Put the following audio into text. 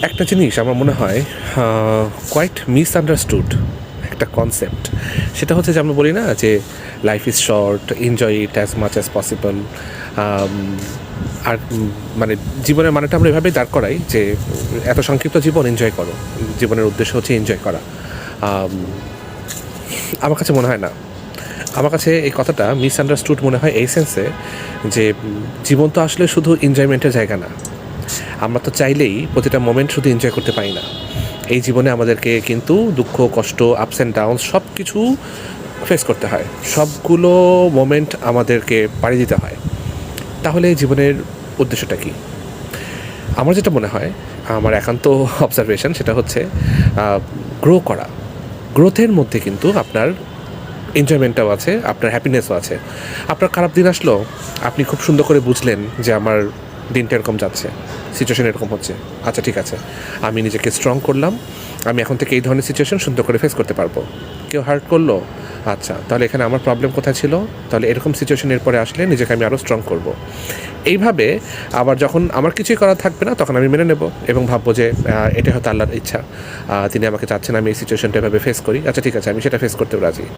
একটা জিনিস আমার মনে হয় কোয়াইট মিসআন্ডারস্টুড একটা কনসেপ্ট, সেটা হচ্ছে যে আমরা বলি না যে life is short, enjoy it as much as possible. আর মানে জীবনের মানেটা আমরা এভাবেই দাঁড় করাই যে এত সংক্ষিপ্ত জীবন, এনজয় করো, জীবনের উদ্দেশ্য হচ্ছে এনজয় করা। আম, আমার কাছে মনে হয় না। আমার কাছে এই কথাটা মিসআন্ডারস্টুড মনে হয় এই সেন্সে যে জীবন তো আসলে শুধু এনজয়মেন্টের জায়গা না। আমরা তো চাইলেই প্রতিটা মোমেন্ট শুধু এনজয় করতে পারি না। এই জীবনে আমাদেরকে কিন্তু দুঃখ, কষ্ট, আপস অ্যান্ড ডাউন সব কিছু ফেস করতে হয়, সবগুলো মোমেন্ট আমাদেরকে পাড়ি দিতে হয়। তাহলে জীবনের উদ্দেশ্যটা কী? আমার যেটা মনে হয়, আমার একান্ত অবজারভেশন, সেটা হচ্ছে গ্রো করা। গ্রোথের মধ্যে কিন্তু আপনার এনজয়মেন্টটাও আছে, আপনার হ্যাপিনেসও আছে। আপনার খারাপ দিন আসলো, আপনি খুব সুন্দর করে বুঝলেন যে আমার দিনটা এরকম যাচ্ছে, সিচুয়েশন এরকম হচ্ছে, আচ্ছা ঠিক আছে, আমি নিজেকে স্ট্রং করলাম, আমি এখন থেকে এই ধরনের সিচুয়েশন সুন্দর করে ফেস করতে পারবো। কেউ হার্ট করলো, আচ্ছা তাহলে এখানে আমার প্রবলেম কোথায় ছিল, তাহলে এরকম সিচুয়েশনের পরে আসলে নিজেকে আমি আরও স্ট্রং করব। এইভাবে আবার যখন আমার কিছুই করা থাকবে না, তখন আমি মেনে নেব এবং ভাববো যে এটা হয়তো আল্লাহর ইচ্ছা, তিনি আমাকে চাচ্ছেন আমি এই সিচুয়েশনটা এভাবে ফেস করি, আচ্ছা ঠিক আছে, আমি সেটা ফেস করতেও রাজি।